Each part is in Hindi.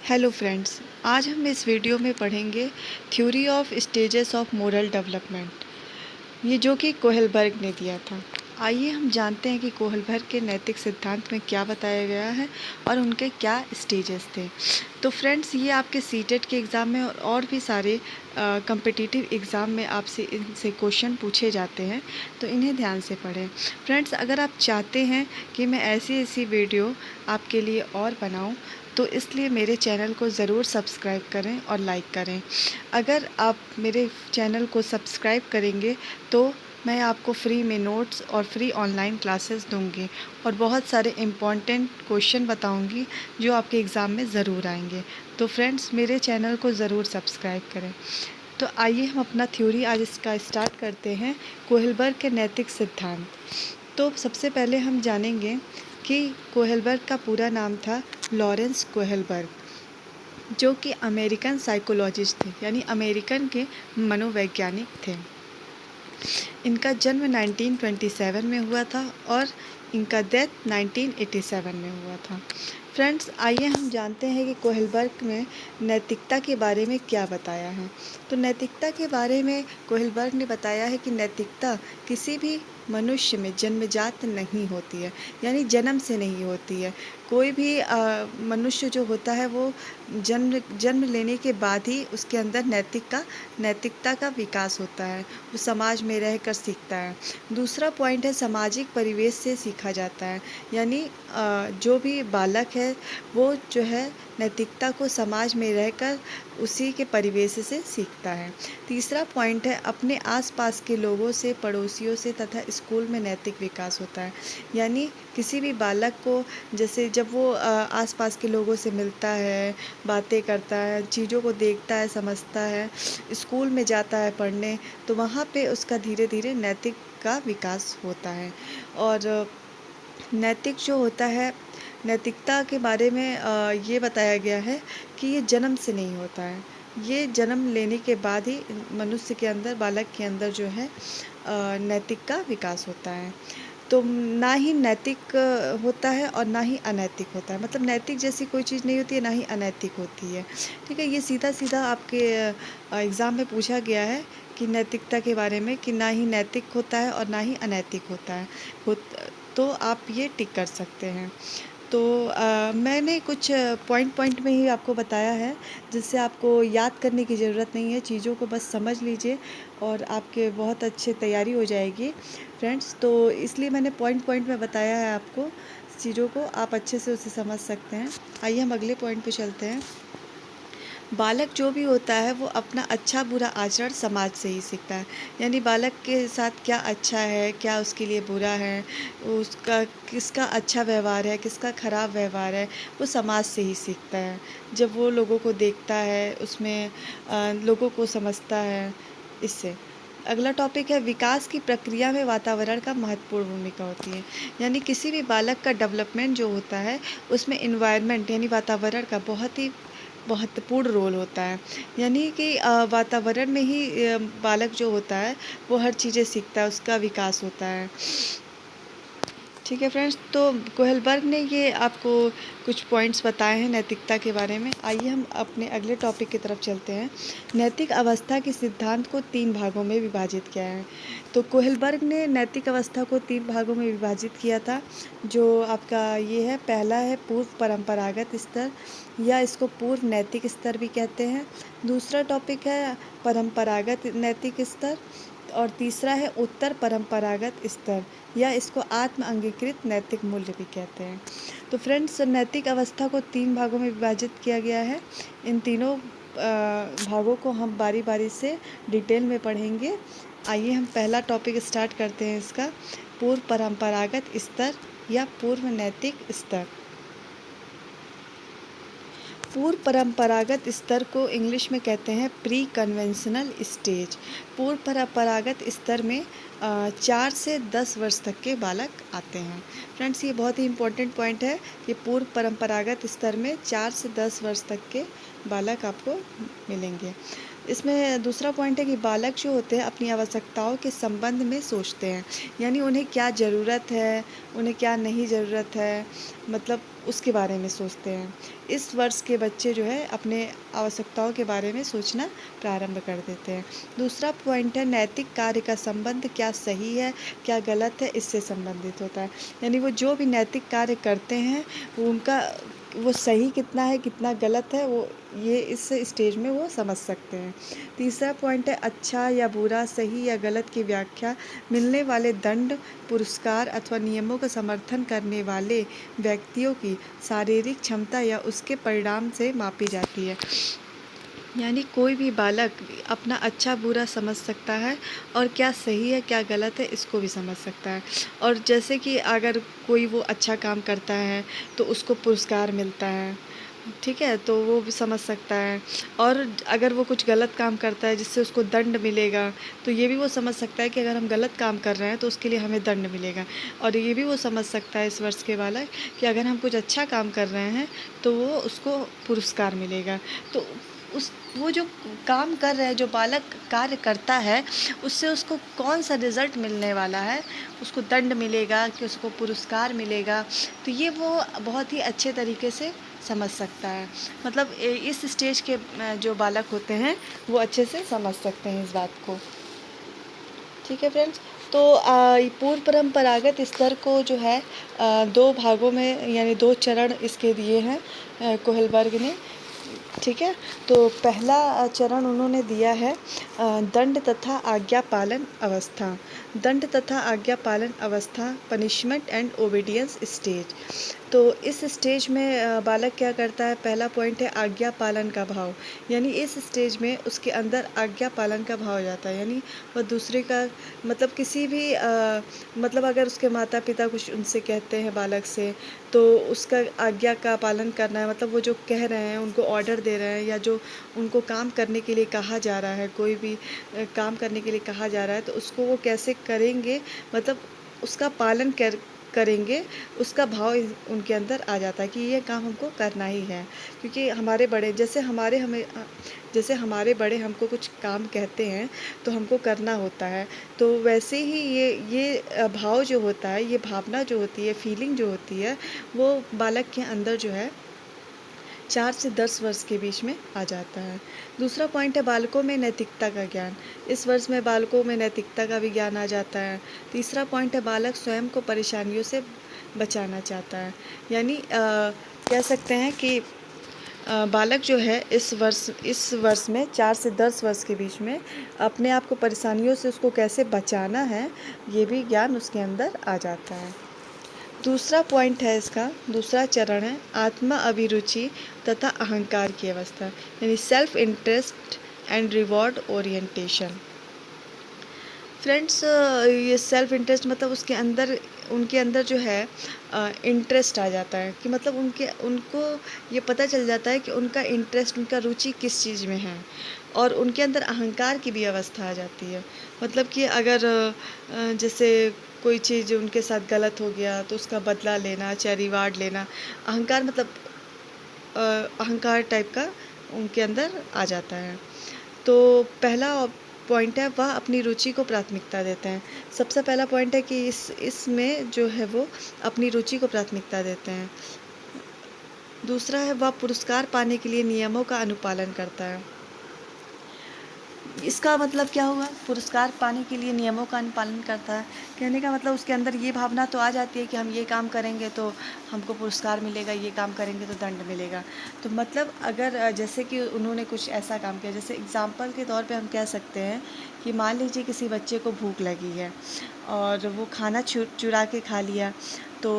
हेलो फ्रेंड्स, आज हम इस वीडियो में पढ़ेंगे theory of stages of moral development, ये जो कि कोहलबर्ग ने दिया था। आइए हम जानते हैं कि कोहलबर्ग के नैतिक सिद्धांत में क्या बताया गया है और उनके क्या स्टेजेस थे। तो फ्रेंड्स, ये आपके सीटेट के एग्ज़ाम में और भी सारे कम्पिटिटिव एग्ज़ाम में आपसे इनसे क्वेश्चन पूछे जाते हैं, तो इन्हें ध्यान से पढ़ें। फ्रेंड्स, अगर आप चाहते हैं कि मैं ऐसी ऐसी वीडियो आपके लिए और बनाऊं, तो इसलिए मेरे चैनल को ज़रूर सब्सक्राइब करें और लाइक करें। अगर आप मेरे चैनल को सब्सक्राइब करेंगे तो मैं आपको फ्री में नोट्स और फ्री ऑनलाइन क्लासेस दूंगी और बहुत सारे इम्पॉर्टेंट क्वेश्चन बताऊंगी जो आपके एग्ज़ाम में ज़रूर आएंगे। तो फ्रेंड्स, मेरे चैनल को ज़रूर सब्सक्राइब करें। तो आइए हम अपना थ्योरी आज इसका स्टार्ट करते हैं, कोहलबर्ग के नैतिक सिद्धांत। तो सबसे पहले हम जानेंगे कि कोहलबर्ग का पूरा नाम था लॉरेंस कोहलबर्ग, जो कि अमेरिकन साइकोलॉजिस्ट थे, यानी अमेरिकन के मनोवैज्ञानिक थे। इनका जन्म 1927 में हुआ था और इनका डेथ 1987 में हुआ था। फ्रेंड्स, आइए हम जानते हैं कि कोहलबर्ग में नैतिकता के बारे में क्या बताया है। तो नैतिकता के बारे में कोहलबर्ग ने बताया है कि नैतिकता किसी भी मनुष्य में जन्मजात नहीं होती है, यानी जन्म से नहीं होती है। कोई भी मनुष्य जो होता है वो जन्म लेने के बाद ही उसके अंदर नैतिकता का विकास होता है, वो समाज में रहकर सीखता है। दूसरा पॉइंट है सामाजिक परिवेश से सीखा जाता है, यानी जो भी बालक है वो जो है नैतिकता को समाज में रहकर उसी के परिवेश से सीखता है। तीसरा पॉइंट है अपने आसपास के लोगों से, पड़ोसियों से तथा स्कूल में नैतिक विकास होता है, यानी किसी भी बालक को जैसे जब वो आसपास के लोगों से मिलता है, बातें करता है, चीज़ों को देखता है, समझता है, स्कूल में जाता है पढ़ने, तो वहाँ पे उसका धीरे धीरे नैतिक का विकास होता है। और नैतिक जो होता है, नैतिकता के बारे में ये बताया गया है कि ये जन्म से नहीं होता है, ये जन्म लेने के बाद ही मनुष्य के अंदर, बालक के अंदर जो है नैतिक का विकास होता है। तो ना ही नैतिक होता है और ना ही अनैतिक होता है, मतलब नैतिक जैसी कोई चीज़ नहीं होती है, ना ही अनैतिक होती है। ठीक है, ये सीधा सीधा आपके एग्ज़ाम में पूछा गया है कि नैतिकता के बारे में, कि ना ही नैतिक होता है और ना ही अनैतिक होता है। तो आप ये टिक कर सकते हैं। तो मैंने कुछ पॉइंट पॉइंट में ही आपको बताया है, जिससे आपको याद करने की ज़रूरत नहीं है, चीज़ों को बस समझ लीजिए और आपके बहुत अच्छे तैयारी हो जाएगी फ्रेंड्स। तो इसलिए मैंने पॉइंट पॉइंट में बताया है आपको चीज़ों को, आप अच्छे से उसे समझ सकते हैं। आइए हम अगले पॉइंट पे चलते हैं। बालक जो भी होता है वो अपना अच्छा बुरा आचरण समाज से ही सीखता है, यानी बालक के साथ क्या अच्छा है, क्या उसके लिए बुरा है, उसका किसका अच्छा व्यवहार है, किसका खराब व्यवहार है, वो समाज से ही सीखता है। जब वो लोगों को देखता है, उसमें लोगों को समझता है। इससे अगला टॉपिक है विकास की प्रक्रिया में वातावरण का महत्वपूर्ण भूमिका होती है, यानी किसी भी बालक का डेवलपमेंट जो होता है उसमें इन्वायरमेंट यानी वातावरण का बहुत ही महत्वपूर्ण रोल होता है, यानी कि वातावरण में ही बालक जो होता है वो हर चीज़ें सीखता है, उसका विकास होता है। ठीक है फ्रेंड्स, तो कोहलबर्ग ने ये आपको कुछ पॉइंट्स बताए हैं नैतिकता के बारे में। आइए हम अपने अगले टॉपिक की तरफ चलते हैं। नैतिक अवस्था के सिद्धांत को 3 भागों में विभाजित किया है। तो कोहलबर्ग ने नैतिक अवस्था को 3 भागों में विभाजित किया था, जो आपका ये है। पहला है पूर्व परंपरागत स्तर, या इसको पूर्व नैतिक स्तर भी कहते हैं। दूसरा टॉपिक है परंपरागत नैतिक स्तर, और तीसरा है उत्तर परंपरागत स्तर, या इसको आत्म अंगीकृत नैतिक मूल्य भी कहते हैं। तो फ्रेंड्स, नैतिक अवस्था को 3 भागों में विभाजित किया गया है। इन तीनों भागों को हम बारी बारी से डिटेल में पढ़ेंगे। आइए हम पहला टॉपिक स्टार्ट करते हैं इसका, पूर्व परंपरागत स्तर या पूर्व नैतिक स्तर। पूर्व परंपरागत स्तर को इंग्लिश में कहते हैं प्री कन्वेंशनल स्टेज। पूर्व परंपरागत स्तर में 4 से 10 वर्ष तक के बालक आते हैं। फ्रेंड्स, ये बहुत ही इम्पोर्टेंट पॉइंट है कि पूर्व परंपरागत स्तर में 4 से 10 वर्ष तक के बालक आपको मिलेंगे। इसमें दूसरा पॉइंट है कि बालक जो होते हैं अपनी आवश्यकताओं के संबंध में सोचते हैं, यानी उन्हें क्या ज़रूरत है, उन्हें क्या नहीं ज़रूरत है, मतलब उसके बारे में सोचते हैं। इस वर्ष के बच्चे जो है अपने आवश्यकताओं के बारे में सोचना प्रारंभ कर देते हैं। दूसरा पॉइंट है नैतिक कार्य का संबंध क्या सही है, क्या गलत है, इससे संबंधित होता है। यानी वो जो भी नैतिक कार्य करते हैं उनका वो सही कितना है, कितना गलत है, वो ये इस स्टेज में वो समझ सकते हैं। तीसरा पॉइंट है अच्छा या बुरा, सही या गलत की व्याख्या मिलने वाले दंड, पुरस्कार अथवा नियमों का समर्थन करने वाले व्यक्तियों की शारीरिक क्षमता या उसके परिणाम से मापी जाती है। यानी कोई भी बालक अपना अच्छा बुरा समझ सकता है और क्या सही है क्या गलत है इसको भी समझ सकता है। और जैसे कि अगर कोई वो अच्छा काम करता है तो उसको पुरस्कार मिलता है, ठीक है, तो वो भी समझ सकता है। और अगर वो कुछ गलत काम करता है जिससे उसको दंड मिलेगा तो ये भी वो समझ सकता है कि अगर हम गलत काम कर रहे हैं तो उसके लिए हमें दंड मिलेगा। और ये भी वो समझ सकता है इस वर्ष के बालक कि अगर हम कुछ अच्छा काम कर रहे हैं तो वो उसको पुरस्कार मिलेगा। तो उस वो जो काम कर रहे हैं, जो बालक कार्य करता है उससे उसको कौन सा रिज़ल्ट मिलने वाला है, उसको दंड मिलेगा कि उसको पुरस्कार मिलेगा, तो ये वो बहुत ही अच्छे तरीके से समझ सकता है। मतलब इस स्टेज के जो बालक होते हैं वो अच्छे से समझ सकते हैं इस बात को। ठीक है फ्रेंड्स, तो पूर्व परंपरागत स्तर को जो है दो भागों में यानी दो चरण इसके दिए हैं कोहलबर्ग ने। ठीक है, तो पहला चरण उन्होंने दिया है दंड तथा आज्ञा पालन अवस्था। दंड तथा आज्ञा पालन अवस्था, पनिशमेंट एंड ओबीडियंस स्टेज। तो इस स्टेज में बालक क्या करता है, पहला पॉइंट है आज्ञा पालन का भाव। यानी इस स्टेज में उसके अंदर आज्ञा पालन का भाव हो जाता है। यानी वह दूसरे का मतलब किसी भी मतलब अगर उसके माता पिता कुछ उनसे कहते हैं बालक से तो उसका आज्ञा का पालन करना है। मतलब वो जो कह रहे हैं उनको ऑर्डर दे रहे हैं या जो उनको काम करने के लिए कहा जा रहा है, कोई भी काम करने के लिए कहा जा रहा है तो उसको वो कैसे करेंगे, मतलब उसका पालन करेंगे, उसका भाव उनके अंदर आ जाता है कि ये काम हमको करना ही है। क्योंकि हमारे बड़े जैसे हमारे बड़े हमको कुछ काम कहते हैं तो हमको करना होता है। तो वैसे ही ये भाव जो होता है, ये भावना जो होती है, फीलिंग जो होती है, वो बालक के अंदर जो है 4 से 10 वर्ष के बीच में आ जाता है। दूसरा पॉइंट है बालकों में नैतिकता का ज्ञान। इस वर्ष में बालकों में नैतिकता का भी ज्ञान आ जाता है। तीसरा पॉइंट है बालक स्वयं को परेशानियों से बचाना चाहता है। यानी कह सकते हैं कि बालक जो है इस वर्ष में 4 से 10 वर्ष के बीच में अपने आप को परेशानियों से उसको कैसे बचाना है, ये भी ज्ञान उसके अंदर आ जाता है। दूसरा पॉइंट है इसका, दूसरा चरण है आत्मा अभिरुचि तथा अहंकार की अवस्था, यानी self interest and reward orientation. Friends, ये सेल्फ इंटरेस्ट मतलब उनके अंदर जो है इंटरेस्ट आ जाता है कि मतलब उनको ये पता चल जाता है कि उनका इंटरेस्ट, उनका रुचि किस चीज़ में है। और उनके अंदर अहंकार की भी अवस्था आ जाती है। मतलब कि अगर जैसे कोई चीज़ उनके साथ गलत हो गया तो उसका बदला लेना, चाहे रिवार्ड लेना, अहंकार मतलब अहंकार टाइप का उनके अंदर आ जाता है। तो पहला पॉइंट है वह अपनी रुचि को प्राथमिकता देते हैं। सबसे पहला पॉइंट है कि इसमें जो है वो अपनी रुचि को प्राथमिकता देते हैं। दूसरा है वह पुरस्कार पाने के लिए नियमों का अनुपालन करता है। इसका मतलब क्या हुआ, पुरस्कार पाने के लिए नियमों का अनुपालन करता है। कहने का मतलब उसके अंदर ये भावना तो आ जाती है कि हम ये काम करेंगे तो हमको पुरस्कार मिलेगा, ये काम करेंगे तो दंड मिलेगा। तो मतलब अगर जैसे कि उन्होंने कुछ ऐसा काम किया, जैसे एग्ज़ाम्पल के तौर पे हम कह सकते हैं कि मान लीजिए किसी बच्चे को भूख लगी है और वो खाना चुरा के खा लिया। तो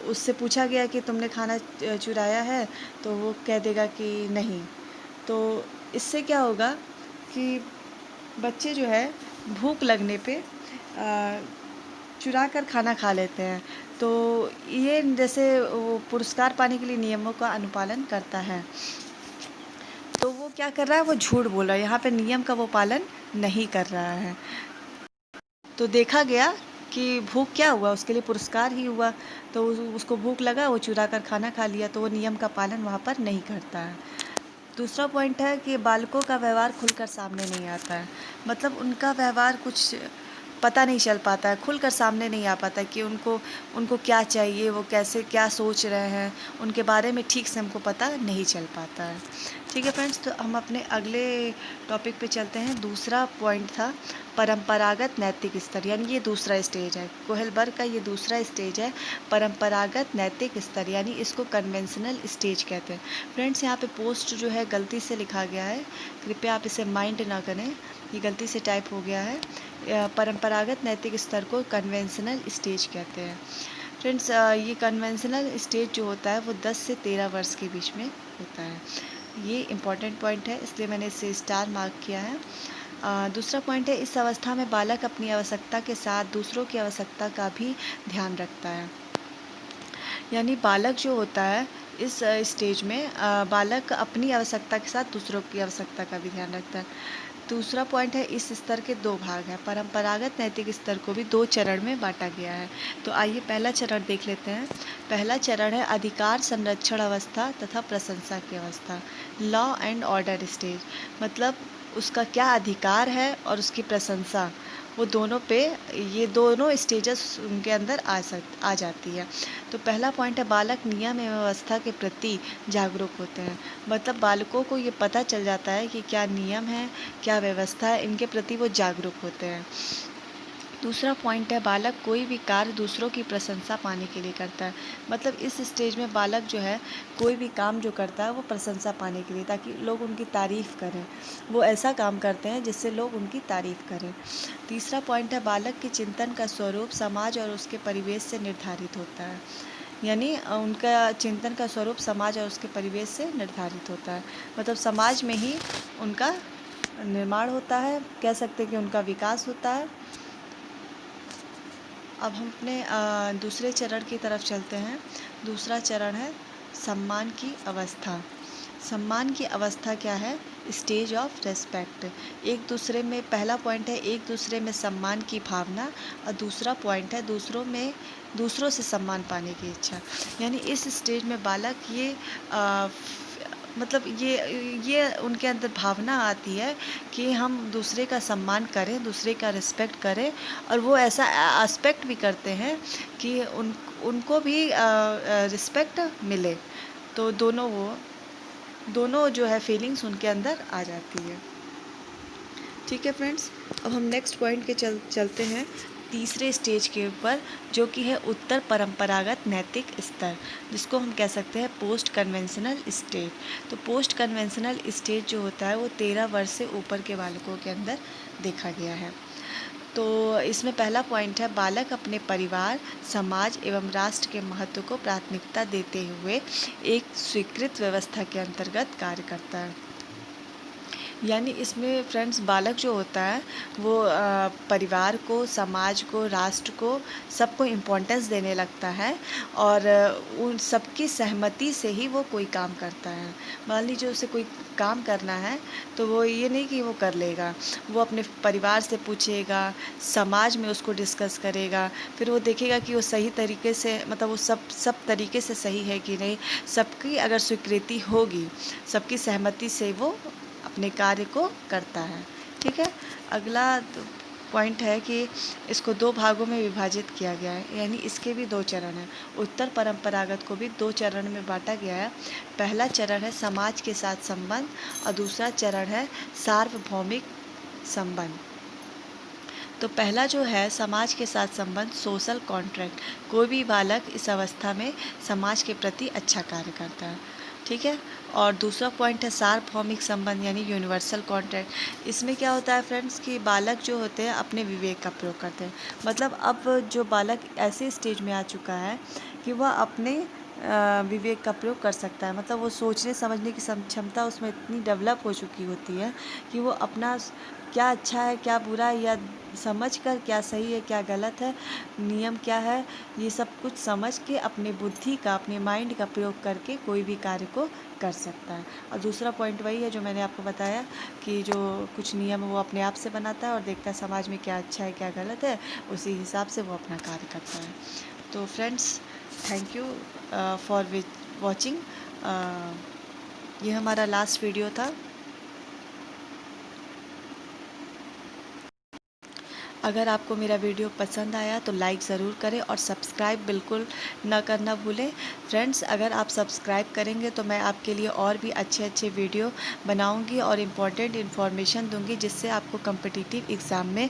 उससे पूछा गया कि तुमने खाना चुराया है, तो वो कह देगा कि नहीं। तो इससे क्या होगा कि बच्चे जो है भूख लगने पे चुरा कर खाना खा लेते हैं। तो ये जैसे वो पुरस्कार पाने के लिए नियमों का अनुपालन करता है। तो वो क्या कर रहा है, वो झूठ बोल रहा है, यहाँ पे नियम का वो पालन नहीं कर रहा है। तो देखा गया कि भूख क्या हुआ, उसके लिए पुरस्कार ही हुआ। तो उसको भूख लगा, वो चुरा कर खाना खा लिया, तो वो नियम का पालन वहाँ पर नहीं करता है। दूसरा पॉइंट है कि बालकों का व्यवहार खुलकर सामने नहीं आता है। मतलब उनका व्यवहार कुछ पता नहीं चल पाता है, खुलकर सामने नहीं आ पाता कि उनको उनको क्या चाहिए, वो कैसे क्या सोच रहे हैं, उनके बारे में ठीक से हमको पता नहीं चल पाता है। ठीक है फ्रेंड्स, तो हम अपने अगले टॉपिक पे चलते हैं। दूसरा पॉइंट था परंपरागत नैतिक स्तर, यानी ये दूसरा स्टेज है, कोहलबर्ग का ये दूसरा स्टेज है, परंपरागत नैतिक स्तर, यानी इसको कन्वेंशनल स्टेज कहते हैं। फ्रेंड्स, यहाँ पे पोस्ट जो है गलती से लिखा गया है, कृपया आप इसे माइंड ना करें, ये गलती से टाइप हो गया है। परंपरागत नैतिक स्तर को कन्वेंशनल स्टेज कहते हैं। फ्रेंड्स, ये कन्वेंशनल स्टेज जो होता है वो 10 से 13 वर्ष के बीच में होता है। ये इम्पॉर्टेंट पॉइंट है, इसलिए मैंने इसे स्टार मार्क किया है। दूसरा पॉइंट है, इस अवस्था में बालक अपनी आवश्यकता के साथ दूसरों की आवश्यकता का भी ध्यान रखता है। यानी बालक जो होता है इस स्टेज में बालक अपनी आवश्यकता के साथ दूसरों की आवश्यकता का भी ध्यान रखता है। दूसरा पॉइंट है, इस स्तर के 2 भाग हैं। परंपरागत नैतिक स्तर को भी 2 चरण में बांटा गया है। तो आइए पहला चरण देख लेते हैं। पहला चरण है अधिकार संरक्षण अवस्था तथा प्रशंसा की अवस्था, लॉ एंड ऑर्डर स्टेज। मतलब उसका क्या अधिकार है और उसकी प्रशंसा, वो दोनों पे, ये दोनों स्टेजेस उनके अंदर आ जाती है। तो पहला पॉइंट है, बालक नियम एवं व्यवस्था के प्रति जागरूक होते हैं। मतलब बालकों को ये पता चल जाता है कि क्या नियम है, क्या व्यवस्था है, इनके प्रति वो जागरूक होते हैं। दूसरा पॉइंट है, बालक कोई भी कार्य दूसरों की प्रशंसा पाने के लिए करता है। मतलब इस स्टेज में बालक जो है कोई भी काम जो करता है वो प्रशंसा पाने के लिए, ताकि लोग उनकी तारीफ़ करें। वो ऐसा काम करते हैं जिससे लोग उनकी तारीफ़ करें। तीसरा पॉइंट है, बालक के चिंतन का स्वरूप समाज और उसके परिवेश से निर्धारित होता है। यानी उनका चिंतन का स्वरूप समाज और उसके परिवेश से निर्धारित होता है। मतलब समाज में ही उनका निर्माण होता है, कह सकते हैं कि उनका विकास होता है। अब हम अपने दूसरे चरण की तरफ चलते हैं। दूसरा चरण है सम्मान की अवस्था। सम्मान की अवस्था क्या है? Stage of respect. एक दूसरे में, पहला पॉइंट है एक दूसरे में सम्मान की भावना, और दूसरा पॉइंट है दूसरों से सम्मान पाने की इच्छा। यानी इस स्टेज में बालक मतलब ये उनके अंदर भावना आती है कि हम दूसरे का सम्मान करें, दूसरे का रिस्पेक्ट करें, और वो ऐसा एस्पेक्ट भी करते हैं कि उनको भी रिस्पेक्ट मिले। तो दोनों जो है फीलिंग्स उनके अंदर आ जाती है। ठीक है फ्रेंड्स, अब हम नेक्स्ट पॉइंट के चलते हैं तीसरे स्टेज के ऊपर, जो कि है उत्तर परंपरागत नैतिक स्तर, जिसको हम कह सकते हैं पोस्ट कन्वेंशनल स्टेज। तो पोस्ट कन्वेंशनल स्टेज जो होता है वो 13 वर्ष से ऊपर के बालकों के अंदर देखा गया है। तो इसमें पहला पॉइंट है, बालक अपने परिवार, समाज एवं राष्ट्र के महत्व को प्राथमिकता देते हुए एक स्वीकृत व्यवस्था के अंतर्गत कार्य करता है। यानी इसमें फ्रेंड्स बालक जो होता है वो परिवार को, समाज को, राष्ट्र को, सबको इम्पोर्टेंस देने लगता है, और उन सबकी सहमति से ही वो कोई काम करता है। मान लीजिए उसे कोई काम करना है तो वो ये नहीं कि वो कर लेगा, वो अपने परिवार से पूछेगा, समाज में उसको डिस्कस करेगा, फिर वो देखेगा कि वो सही तरीके से, मतलब वो सब तरीके से सही है कि नहीं, सबकी अगर स्वीकृति होगी, सबकी सहमति से वो अपने कार्य को करता है। ठीक है, अगला पॉइंट है कि इसको 2 भागों में विभाजित किया गया है, यानी इसके भी 2 चरण हैं। उत्तर परंपरागत को भी 2 चरण में बांटा गया है। पहला चरण है समाज के साथ संबंध, और दूसरा चरण है सार्वभौमिक संबंध। तो पहला जो है समाज के साथ संबंध, सोशल कॉन्ट्रैक्ट। कोई भी बालक इस अवस्था में समाज के प्रति अच्छा कार्य करता है। ठीक है, और दूसरा पॉइंट है सार्वभौमिक संबंध, यानी यूनिवर्सल कॉन्ट्रैक्ट। इसमें क्या होता है फ्रेंड्स कि बालक जो होते हैं अपने विवेक का प्रयोग करते हैं। मतलब अब जो बालक ऐसे स्टेज में आ चुका है कि वह अपने विवेक का प्रयोग कर सकता है। मतलब वो सोचने समझने की क्षमता उसमें इतनी डेवलप हो चुकी होती है कि वो अपना क्या अच्छा है, क्या बुरा है, या समझ कर क्या सही है, क्या गलत है, नियम क्या है, ये सब कुछ समझ के अपने बुद्धि का, अपने माइंड का प्रयोग करके कोई भी कार्य को कर सकता है। और दूसरा पॉइंट वही है जो मैंने आपको बताया कि जो कुछ नियम वो अपने आप से बनाता है और देखता है समाज में क्या अच्छा है, क्या गलत है, उसी हिसाब से वो अपना कार्य करता है। तो friends, thank you for watching. ये हमारा लास्ट वीडियो था। अगर आपको मेरा वीडियो पसंद आया तो लाइक ज़रूर करें और सब्सक्राइब बिल्कुल न करना भूलें। फ्रेंड्स, अगर आप सब्सक्राइब करेंगे तो मैं आपके लिए और भी अच्छे अच्छे वीडियो बनाऊंगी और इम्पोर्टेंट इन्फॉर्मेशन दूंगी, जिससे आपको कम्पिटिटिव एग्ज़ाम में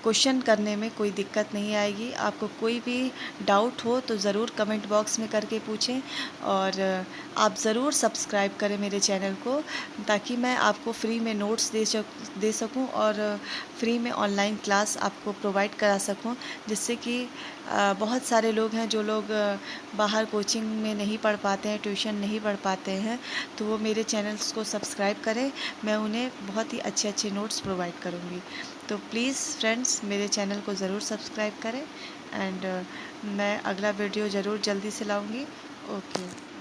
क्वेश्चन करने में कोई दिक्कत नहीं आएगी। आपको कोई भी डाउट हो तो ज़रूर कमेंट बॉक्स में करके पूछें, और आप ज़रूर सब्सक्राइब करें मेरे चैनल को, ताकि मैं आपको फ्री में नोट्स दे सकूं और फ्री में ऑनलाइन क्लास आपको प्रोवाइड करा सकूं, जिससे कि बहुत सारे लोग हैं जो लोग बाहर कोचिंग में नहीं पढ़ पाते हैं, ट्यूशन नहीं पढ़ पाते हैं, तो वो मेरे चैनल्स को सब्सक्राइब करें। मैं उन्हें बहुत ही अच्छे अच्छे नोट्स प्रोवाइड करूँगी। तो प्लीज़ फ्रेंड्स, मेरे चैनल को ज़रूर सब्सक्राइब करें, एंड मैं अगला वीडियो ज़रूर जल्दी से लाऊंगी। ओके।